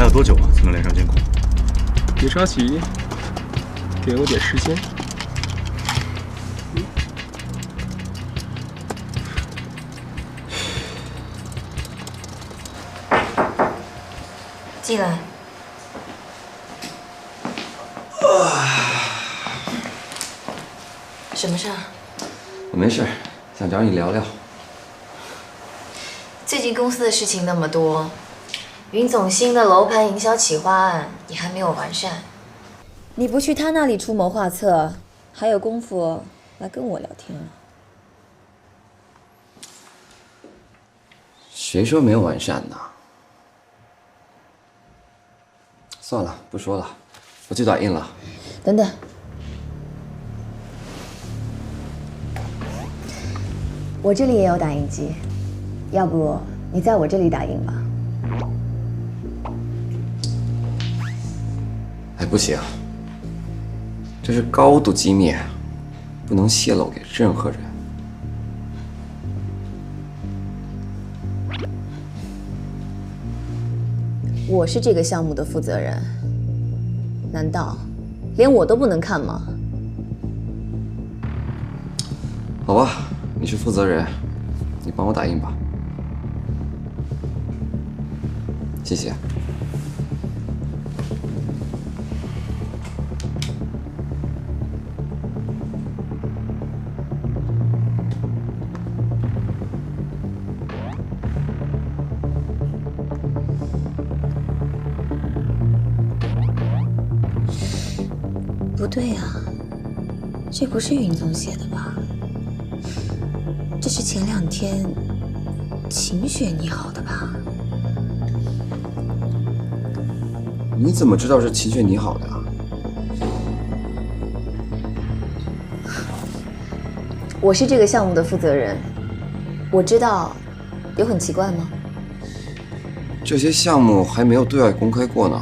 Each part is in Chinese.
还有多久啊才能连上监控？别着急，给我点时间。进来。什么事儿？我没事，想找你聊聊。最近公司的事情那么多，云总新的楼盘营销企划案也还没有完善。你不去他那里出谋划策，还有功夫来跟我聊天啊？谁说没有完善呢？算了，不说了，我去打印了。等等。我这里也有打印机，要不你在我这里打印吧？哎，不行，这是高度机密，不能泄露给任何人。我是这个项目的负责人，难道连我都不能看吗？好吧，你是负责人，你帮我打印吧。谢谢。不对呀，这不是云总写的吧？这是前2天秦雪拟好的吧？你怎么知道是秦雪拟好的啊？我是这个项目的负责人，我知道，有很奇怪吗？这些项目还没有对外公开过呢，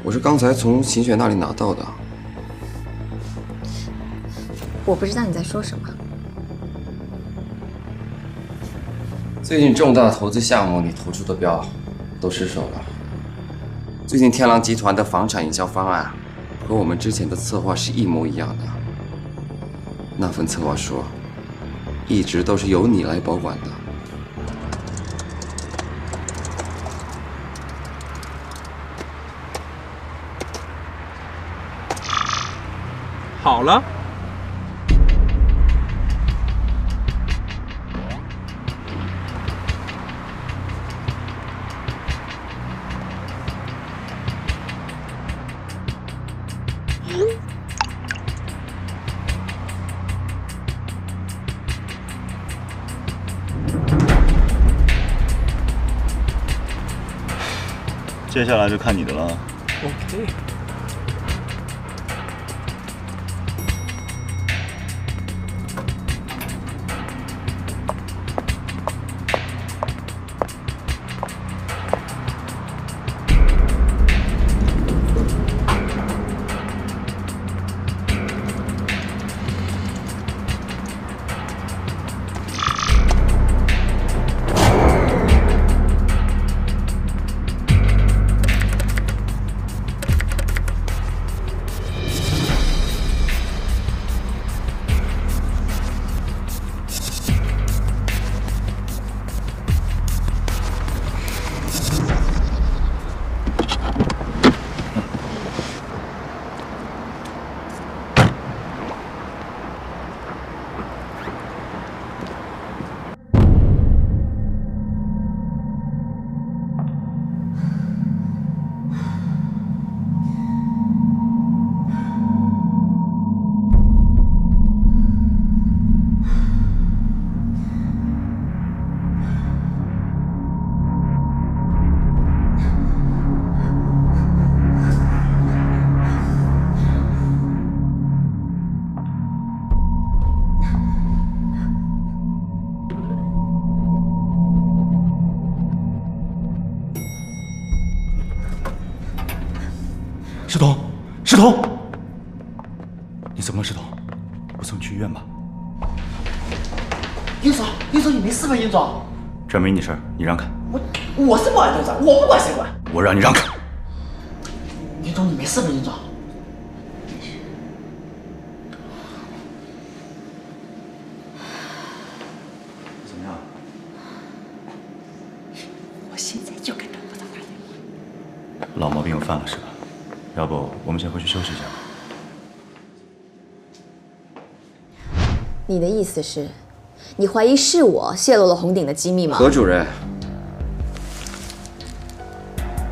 我是刚才从秦雪那里拿到的。我不知道你在说什么。最近重大投资项目你投出的标都失手了。最近天狼集团的房产营销方案和我们之前的策划是一模一样的。那份策划说，一直都是由你来保管的。好了。接下来就看你的了。OK。石头，石头，你怎么了，石头？我送你去医院吧。尹总，尹总，你没事吧？尹总，这没你事儿，你让开。我是保安队长，我不管谁管。我让你让开。东，你没事吧，尹总？怎么样？我现在就给东部长打电话。老毛病又犯了是吧？要不我们先回去休息一下吧。你的意思是，你怀疑是我泄露了红鼎的机密吗？何主任，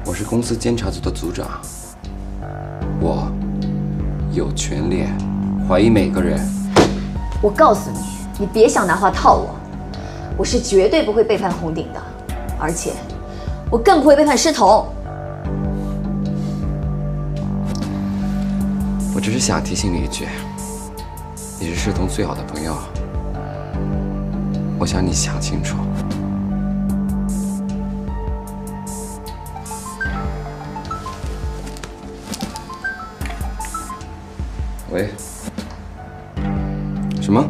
我是公司监察组的组长，我有权利怀疑每个人。我告诉你，你别想拿话套我，我是绝对不会背叛红鼎的，而且我更不会背叛师彤。我只是想提醒你一句，你是师彤最好的朋友，我想你想清楚。喂？什么？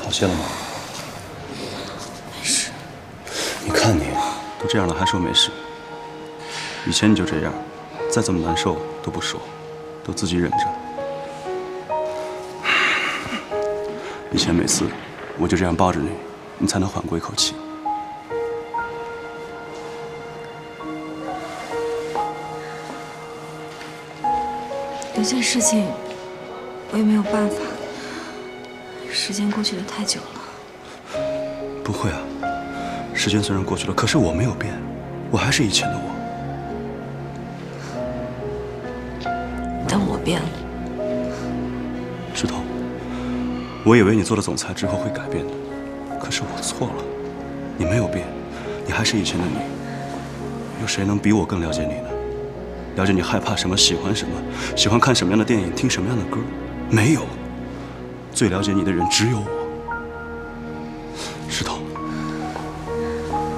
好些了吗？是。你看你都这样了，还说没事。以前你就这样，再怎么难受都不说，都自己忍着。以前每次我就这样抱着你，你才能缓过一口气。有件事情，我也没有办法。时间过去的太久了。不会啊，时间虽然过去了，可是我没有变，我还是以前的我。但我变了。石头，我以为你做了总裁之后会改变的，可是我错了，你没有变，你还是以前的你。有谁能比我更了解你呢？了解你害怕什么，喜欢什么，喜欢看什么样的电影，听什么样的歌，没有。最了解你的人只有我。石头，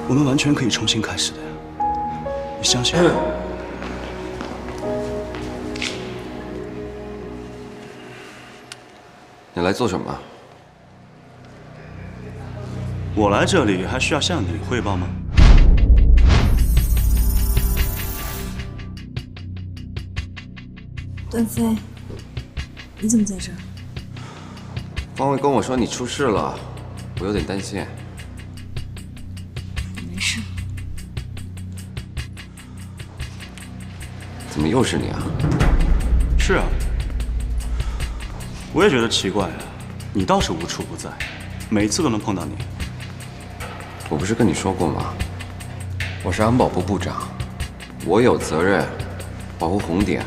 我们完全可以重新开始的呀，你相信我。你来做什么？我来这里还需要向你汇报吗？段飞，你怎么在这儿？方卫跟我说你出事了，我有点担心。没事。怎么又是你啊？是啊，我也觉得奇怪啊，你倒是无处不在，每次都能碰到你。我不是跟你说过吗？我是安保部部长，我有责任保护红鼎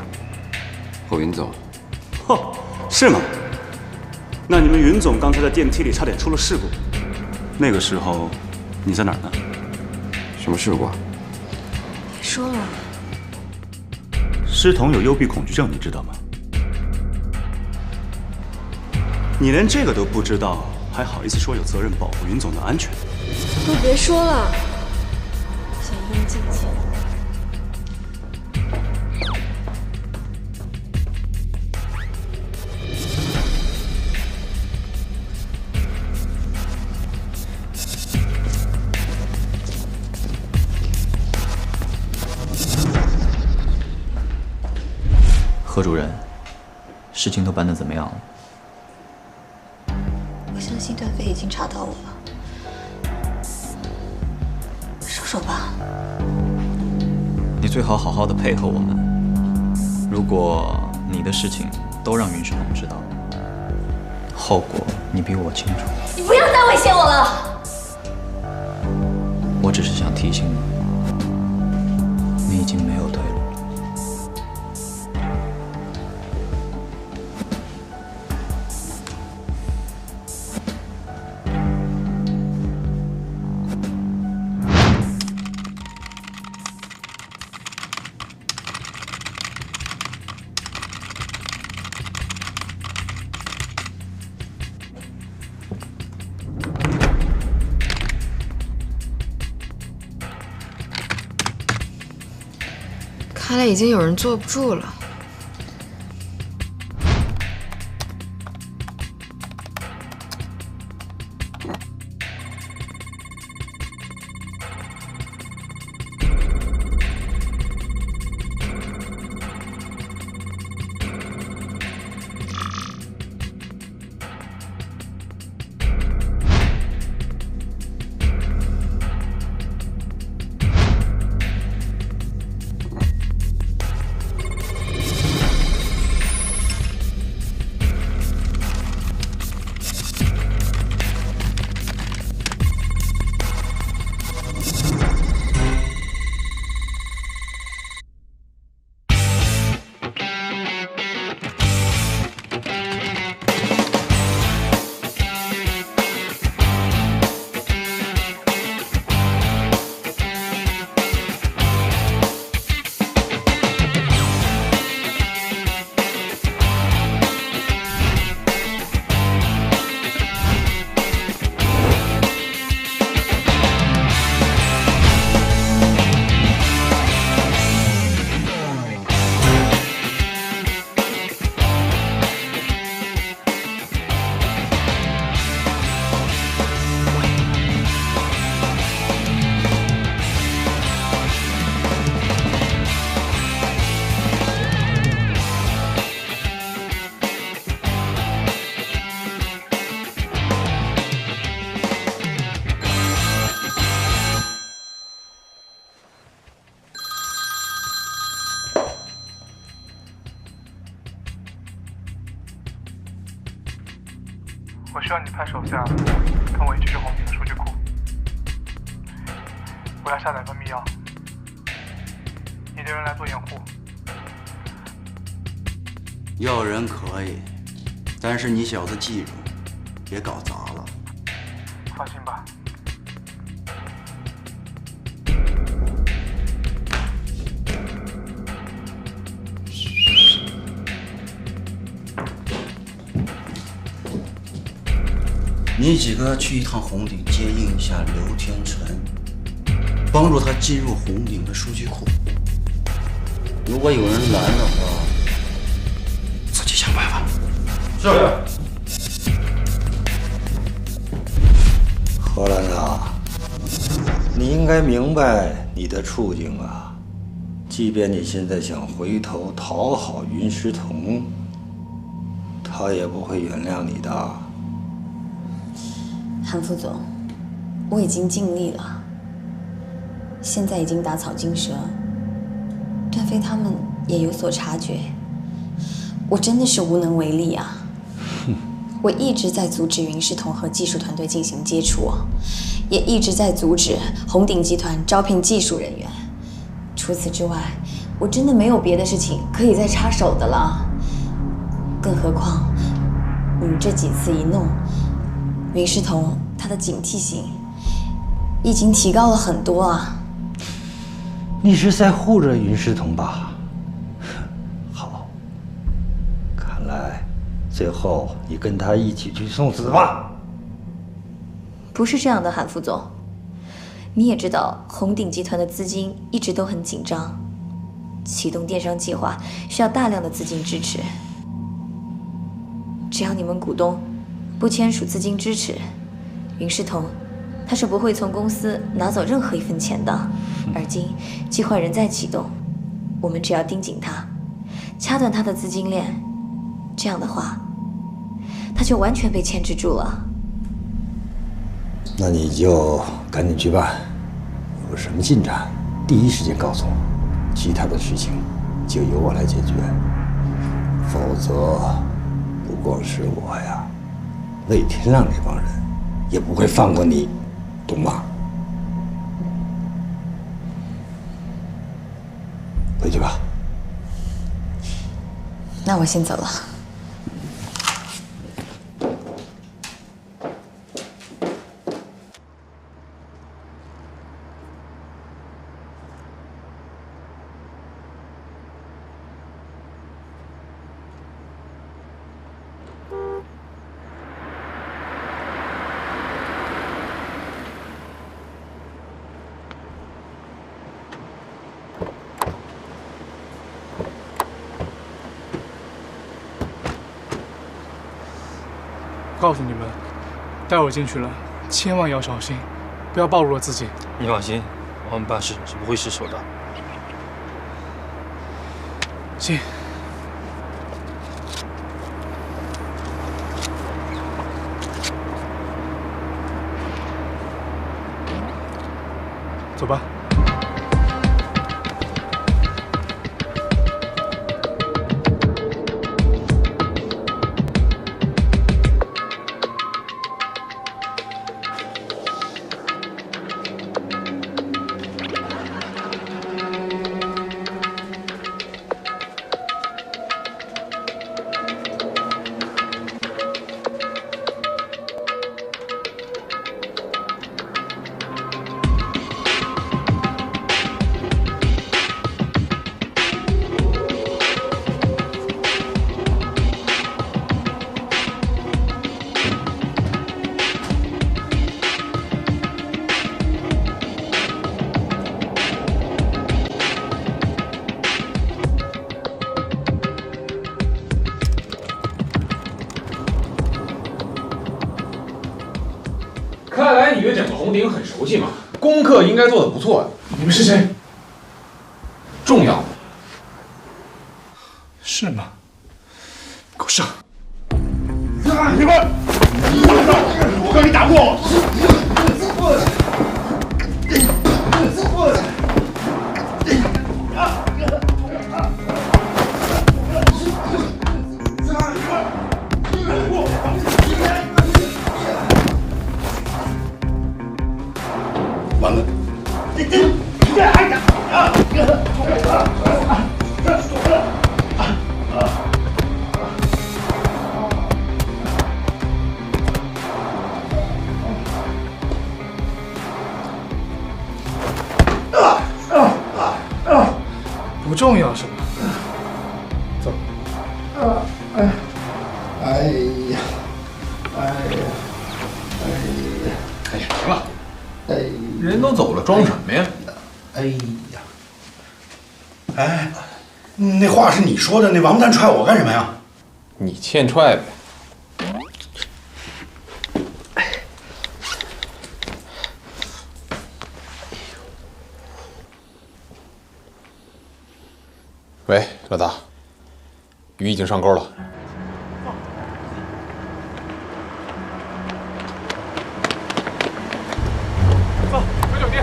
和云总。哦，是吗？那你们云总刚才在电梯里差点出了事故，那个时候你在哪儿呢？什么事故？别说了。师彤有幽闭恐惧症，你知道吗？你连这个都不知道，还好意思说有责任保护云总的安全？都别说了，想一个人静静。何主任，事情都办得怎么样了？我相信段飞已经查到我了。收手吧。你最好好好的配合我们。如果你的事情都让云世龙知道，后果你比我清楚。你不要再威胁我了。我只是想提醒你，你已经没有退路了。看来已经有人坐不住了。我需要你派手下跟我一起去红顶的数据库，我要下载分泌药，你的人来做掩护。要人可以，但是你小子记住，别搞砸了。放心吧。你几个去一趟红顶接应一下刘天成，帮助他进入红顶的数据库。如果有人拦的话，自己想办法。是。荷兰啊，你应该明白你的处境啊。即便你现在想回头讨好云石彤，他也不会原谅你的。韩副总，我已经尽力了，现在已经打草惊蛇，段飞他们也有所察觉，我真的是无能为力啊！我一直在阻止云石彤和技术团队进行接触，也一直在阻止红鼎集团招聘技术人员。除此之外，我真的没有别的事情可以再插手的了。更何况，你们这几次一弄，云石彤他的警惕性已经提高了很多啊！你是在护着云石彤吧？好，看来最后你跟他一起去送死吧。不是这样的，韩副总，你也知道红鼎集团的资金一直都很紧张，启动电商计划需要大量的资金支持。只要你们股东不签署资金支持，云石彤他是不会从公司拿走任何一分钱的。而今计划仍在启动，我们只要盯紧他，掐断他的资金链，这样的话，他就完全被牵制住了。那你就赶紧去办，有什么进展，第一时间告诉我，其他的事情就由我来解决。否则，不光是我呀，魏天亮那帮人也不会放过你，懂吗？回去吧。那我先走了。告诉你们，待会儿进去了，千万要小心，不要暴露了自己。你放心，我们办事是不会失手的。行。走吧。看来你对整个红顶很熟悉嘛，功课应该做得不错呀。你们是谁？重要？是吗？给我上！你们，我跟你打过。完了，不重要是吧？走。哎呀，哎呀，哎呀，行了，哎呀，人都走了，装什么呀？哎呀，哎，那话是你说的，那王八蛋踹我干什么呀？你欠踹呗。喂，老大，鱼已经上钩了。走，回酒店。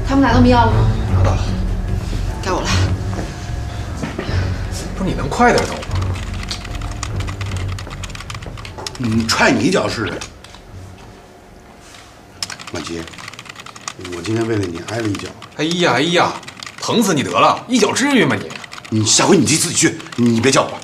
他们拿到密钥了吗？拿到了。该我了。不是你能快点走吗？踹你一脚试试。马吉，我今天为了你挨了一脚。哎呀哎呀，疼死你得了，一脚至于吗你？你下回你自己去，你别叫我。